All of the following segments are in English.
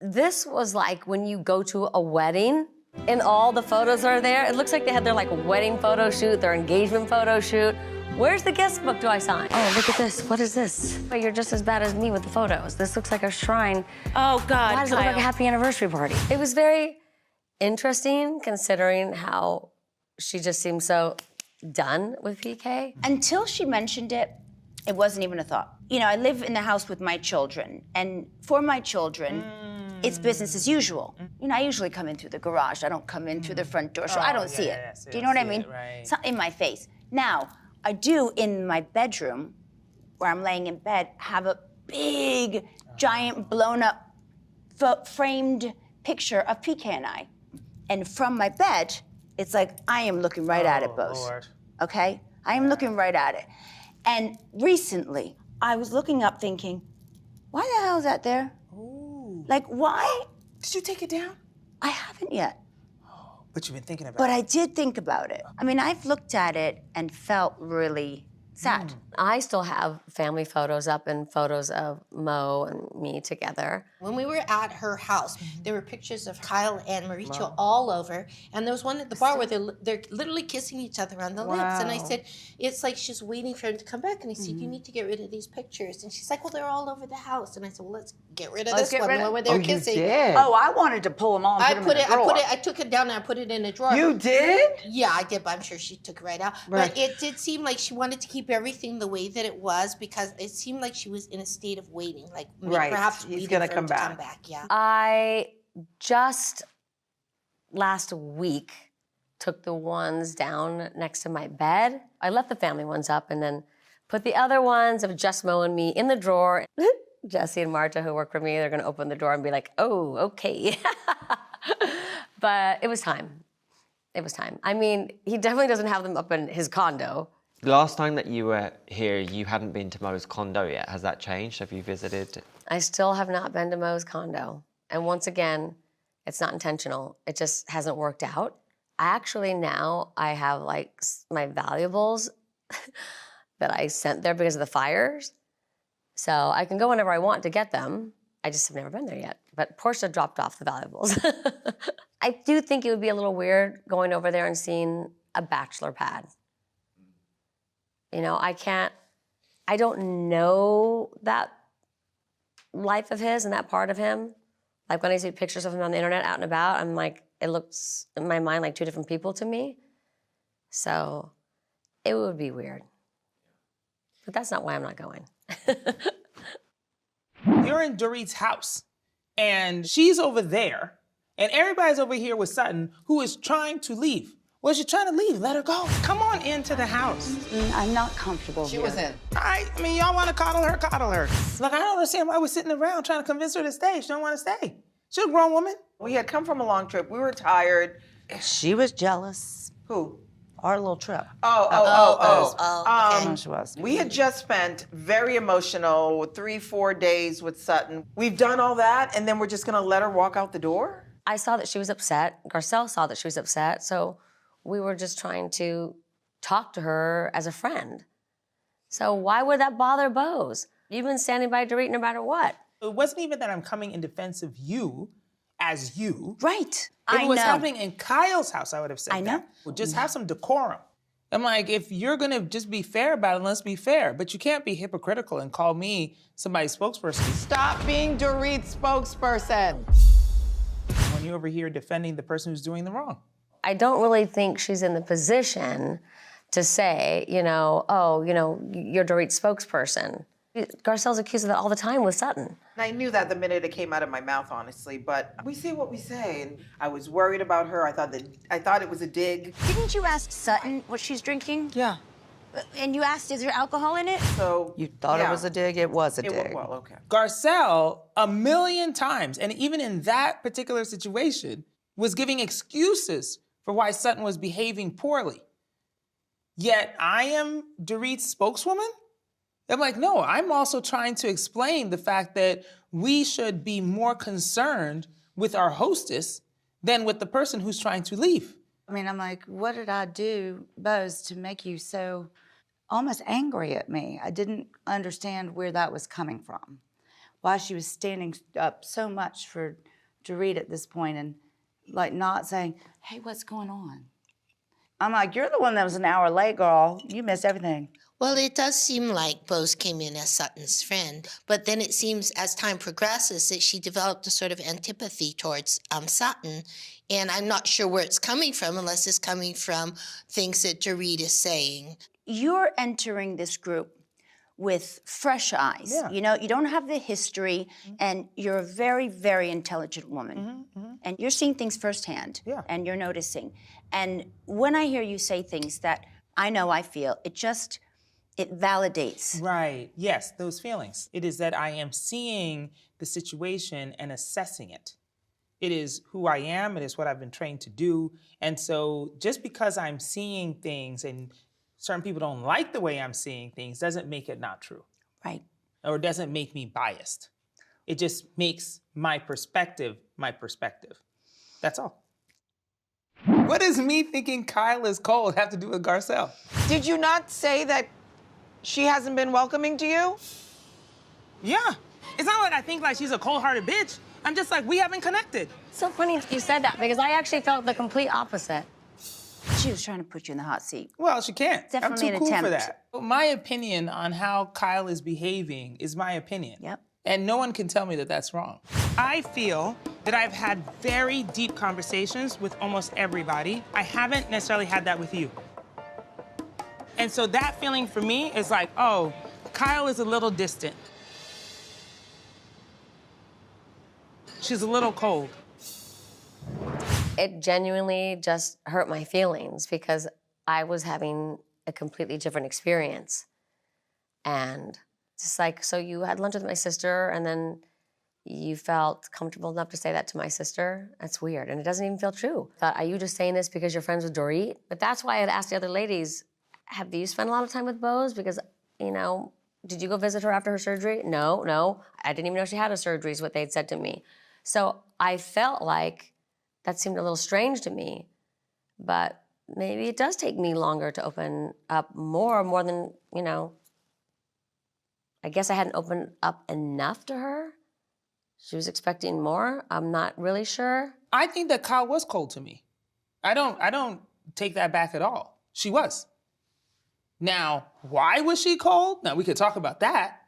This was like when you go to a wedding and all the photos are there. It looks like they had their like wedding photo shoot, their engagement photo shoot. Where's the guest book do I sign? Oh, look at this. What is this? But you're just as bad as me with the photos. This looks like a shrine. Oh, God, why does it look like a happy anniversary party? It was very interesting considering how she just seemed so done with PK. Until she mentioned it, it wasn't even a thought. You know, I live in the house with my children, and for my children, it's business as usual. You know, I usually come in through the garage. I don't come in through the front door, so I don't see it. Do you know what I mean? Right. It's not in my face. Now, I do in my bedroom, where I'm laying in bed, have a big, giant, blown up, framed picture of PK and I. And from my bed, it's like I am looking right at it, Boz. Lord. Okay? I am looking right at it. And recently, I was looking up thinking, why the hell is that there? Ooh. Like, why? Did you take it down? I haven't yet. But you've been thinking about it. But I did think about it. I mean, I've looked at it and felt really sad. I still have family photos up and photos of Mo and me together. When we were at her house, there were pictures of Kyle and Mauricio all over, and there was one at the bar where they're literally kissing each other on the lips. And I said, it's like she's waiting for him to come back. And I said, you need to get rid of these pictures. And she's like, well, they're all over the house. And I said, well, let's get rid of this one where they're kissing. You did? Oh, I wanted to pull them all and put them in a drawer. I took it down and I put it in a drawer. You did? Yeah, I did, but I'm sure she took it right out. But it did seem like she wanted to keep everything the way that it was because it seemed like she was in a state of waiting, like perhaps he's gonna come back. Yeah. I just last week took the ones down next to my bed. I left the family ones up and then put the other ones of just Mo and me in the drawer. Jesse and Marta, who work for me, they're gonna open the door and be like, oh, okay. But it was time. It was time. I mean, he definitely doesn't have them up in his condo. The last time that you were here, you hadn't been to Mo's condo yet. Has that changed? Have you visited? I still have not been to Mo's condo. And once again, it's not intentional. It just hasn't worked out. I have like my valuables that I sent there because of the fires. So I can go whenever I want to get them. I just have never been there yet. But Portia dropped off the valuables. I do think it would be a little weird going over there and seeing a bachelor pad. You know, I don't know that life of his and that part of him. Like when I see pictures of him on the internet out and about, I'm like, it looks in my mind like two different people to me. So it would be weird. But that's not why I'm not going. You're in Dorit's house, and she's over there, and everybody's over here with Sutton, who is trying to leave. Well, she's trying to leave. Let her go. Come on into the house. I'm not comfortable here. She was in. I mean, y'all want to coddle her, coddle her. Like, I don't understand why we're sitting around trying to convince her to stay. She don't want to stay. She's a grown woman. We had come from a long trip. We were tired. She was jealous. Who? Our little trip. Okay. She was. We had just spent very emotional 3-4 days with Sutton. We've done all that, and then we're just gonna let her walk out the door? I saw that she was upset. Garcelle saw that she was upset. So we were just trying to talk to her as a friend. So why would that bother Boz? You've been standing by Dorit no matter what. It wasn't even that I'm coming in defense of you as you. Right. If it was happening in Kyle's house, I would have said that. know. Well, just have some decorum. I'm like, if you're gonna just be fair about it, let's be fair. But you can't be hypocritical and call me somebody's spokesperson. Stop being Dorit's spokesperson. When you're over here defending the person who's doing the wrong. I don't really think she's in the position to say, you know, oh, you know, you're Dorit's spokesperson. Garcelle's accused of that all the time with Sutton. I knew that the minute it came out of my mouth, honestly, but we say what we say, and I was worried about her. I thought it was a dig. Didn't you ask Sutton what she's drinking? Yeah. And you asked, is there alcohol in it? So You thought it was a dig? It was a dig. Well, okay. Garcelle, 1,000,000 times, and even in that particular situation, was giving excuses for why Sutton was behaving poorly. Yet I am Dorit's spokeswoman? I'm like, no, I'm also trying to explain the fact that we should be more concerned with our hostess than with the person who's trying to leave. I mean, I'm like, what did I do, Boz, to make you so almost angry at me? I didn't understand where that was coming from. why she was standing up so much for Dorit at this point and like not saying, hey, what's going on? I'm like, you're the one that was an hour late, girl. You missed everything. Well, it does seem like Bose came in as Sutton's friend, but then it seems as time progresses that she developed a sort of antipathy towards Sutton, and I'm not sure where it's coming from unless it's coming from things that Dorit is saying. You're entering this group with fresh eyes. Yeah. You know, you don't have the history, and you're a very, very intelligent woman. And you're seeing things firsthand, and you're noticing. And when I hear you say things that I know I feel, it validates. Right. Yes, those feelings. It is that I am seeing the situation and assessing it. It is who I am. It is what I've been trained to do. And so just because I'm seeing things and certain people don't like the way I'm seeing things doesn't make it not true. Right. Or doesn't make me biased. It just makes my perspective my perspective. That's all. What does me thinking Kyle is cold have to do with Garcelle? Did you not say that she hasn't been welcoming to you? Yeah. It's not like I think like she's a cold-hearted bitch. I'm just like, we haven't connected. It's so funny you said that because I actually felt the complete opposite. She was trying to put you in the hot seat. Well, she can't. Definitely I'm an too cool attempt. for that. My opinion on how Kyle is behaving is my opinion. Yep. And no one can tell me that that's wrong. I feel that I've had very deep conversations with almost everybody. I haven't necessarily had that with you. And so that feeling for me is like, oh, Kyle is a little distant. She's a little cold. It genuinely just hurt my feelings because I was having a completely different experience. And just like, so you had lunch with my sister and then you felt comfortable enough to say that to my sister? That's weird, and it doesn't even feel true. I thought, are you just saying this because you're friends with Dorit? But that's why I had asked the other ladies, have you spent a lot of time with Bose? Because, you know, did you go visit her after her surgery? No. I didn't even know she had a surgery is what they'd said to me. So I felt like that seemed a little strange to me, but maybe it does take me longer to open up more than, you know, I guess I hadn't opened up enough to her. She was expecting more. I'm not really sure. I think that Kyle was cold to me. I don't take that back at all. She was. Now, why was she cold? Now, we could talk about that.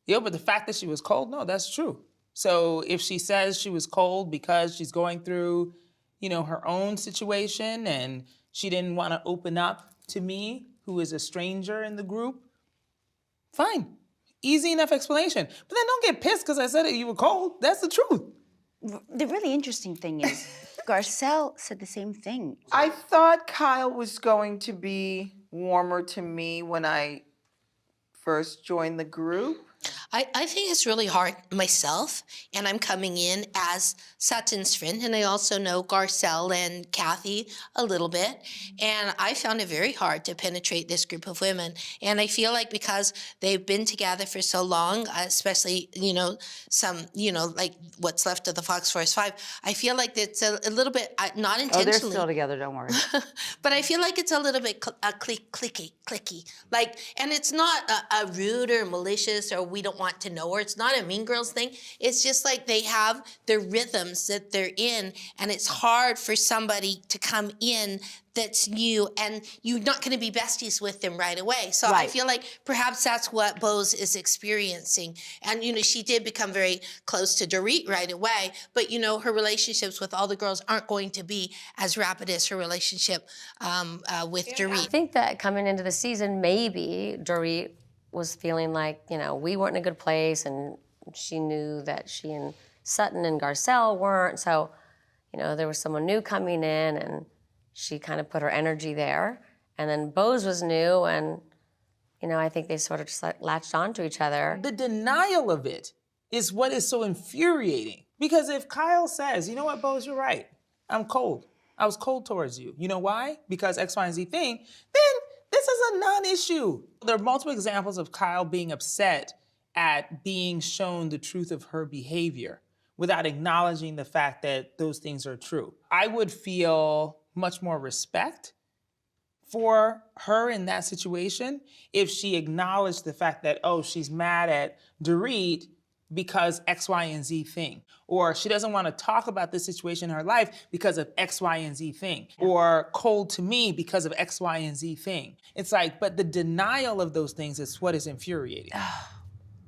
Yeah, but the fact that she was cold, no, that's true. So if she says she was cold because she's going through, you know, her own situation and she didn't want to open up to me, who is a stranger in the group, fine. Easy enough explanation. But then don't get pissed because I said that you were cold. That's the truth. The really interesting thing is, Garcelle said the same thing. I thought Kyle was going to be warmer to me when I first joined the group. I think it's really hard myself, and I'm coming in as Sutton's friend, and I also know Garcelle and Kathy a little bit, and I found it very hard to penetrate this group of women. And I feel like because they've been together for so long, especially, you know, some, you know, like what's left of the Fox Force 5, I feel like it's a little bit, not intentionally. Oh, they're still together, don't worry. But I feel like it's a little bit clicky. Like, and it's not a rude or malicious or we don't want to know her. It's not a Mean Girls thing. It's just like they have their rhythms that they're in, and it's hard for somebody to come in that's new, and you're not going to be besties with them right away. So I feel like perhaps that's what Bose is experiencing. And, you know, she did become very close to Dorit right away, but, you know, her relationships with all the girls aren't going to be as rapid as her relationship with Dorit. I think that coming into the season, maybe Dorit was feeling like, you know, we weren't in a good place, and she knew that she and Sutton and Garcelle weren't. So, you know, there was someone new coming in, and she kind of put her energy there. And then Bose was new, and, you know, I think they sort of just like latched onto each other. The denial of it is what is so infuriating. Because if Kyle says, you know what, Bose, you're right. I'm cold. I was cold towards you. You know why? Because X, Y, and Z thing. Then this is a non-issue. There are multiple examples of Kyle being upset at being shown the truth of her behavior without acknowledging the fact that those things are true. I would feel much more respect for her in that situation if she acknowledged the fact that, oh, she's mad at Dorit because X, Y, and Z thing. Or she doesn't want to talk about this situation in her life because of X, Y, and Z thing. Or cold to me because of X, Y, and Z thing. It's like, but the denial of those things is what is infuriating. Oh,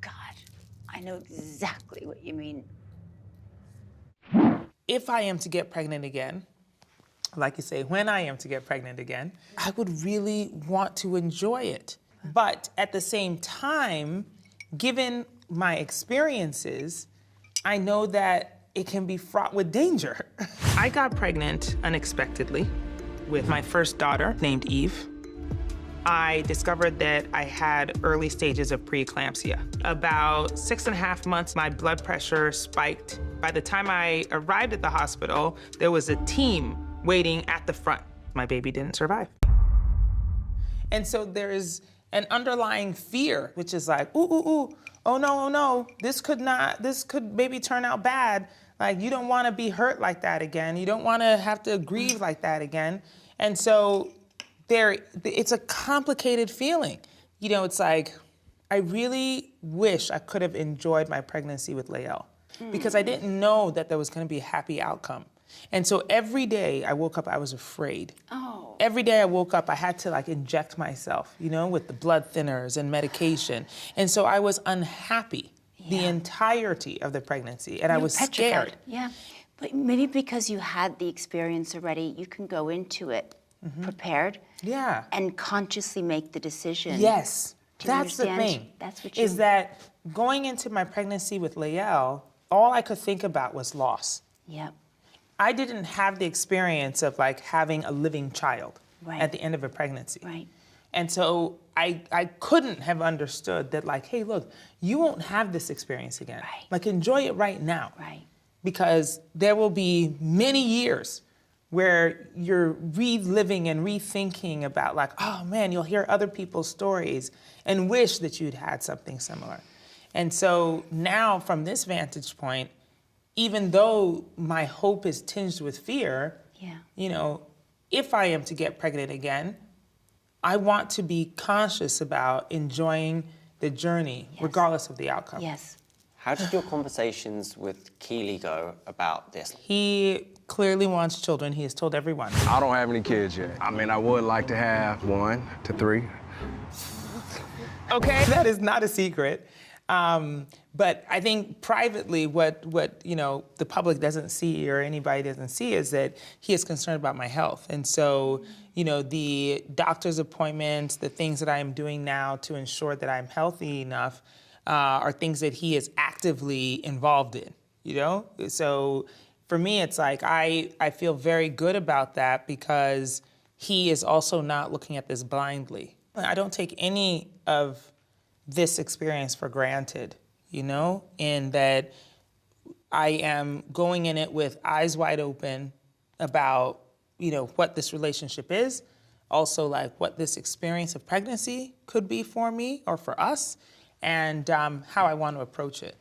God, I know exactly what you mean. If I am to get pregnant again, like you say, when I am to get pregnant again, I would really want to enjoy it. But at the same time, given my experiences, I know that it can be fraught with danger. I got pregnant unexpectedly with my first daughter named Eve. I discovered that I had early stages of preeclampsia. About 6.5 months, my blood pressure spiked. By the time I arrived at the hospital, there was a team waiting at the front. My baby didn't survive. And so there is an underlying fear, which is like, ooh, ooh, ooh, oh no, this could maybe turn out bad. Like, you don't want to be hurt like that again. You don't want to have to grieve like that again. And so it's a complicated feeling. You know, it's like, I really wish I could have enjoyed my pregnancy with Lael because I didn't know that there was going to be a happy outcome. And so every day I woke up, I was afraid. Oh. Every day I woke up, I had to like inject myself, you know, with the blood thinners and medication. And so I was unhappy the entirety of the pregnancy, and I was scared. Yeah, but maybe because you had the experience already, you can go into it prepared. Yeah. And consciously make the decision. Yes, Do you that's the understand? thing. That's what you is that going into my pregnancy with Lael, all I could think about was loss. Yep. I didn't have the experience of like having a living child at the end of a pregnancy. Right. And so I couldn't have understood that like, hey, look, you won't have this experience again. Right. Like, enjoy it right now. Right. Because there will be many years where you're reliving and rethinking about like, oh man, you'll hear other people's stories and wish that you'd had something similar. And so now from this vantage point, even though my hope is tinged with fear, you know, if I am to get pregnant again, I want to be conscious about enjoying the journey, regardless of the outcome. Yes. How did your conversations with Keely go about this? He clearly wants children. He has told everyone. I don't have any kids yet. I mean, I would like to have 1 to 3. Okay, that is not a secret. But I think privately, what you know, the public doesn't see or anybody doesn't see is that he is concerned about my health. And so, you know, the doctor's appointments, the things that I am doing now to ensure that I'm healthy enough are things that he is actively involved in, you know? So for me, it's like I feel very good about that because he is also not looking at this blindly. I don't take any of this experience for granted, you know, in that I am going in it with eyes wide open about, you know, what this relationship is, also like what this experience of pregnancy could be for me or for us, and how I want to approach it.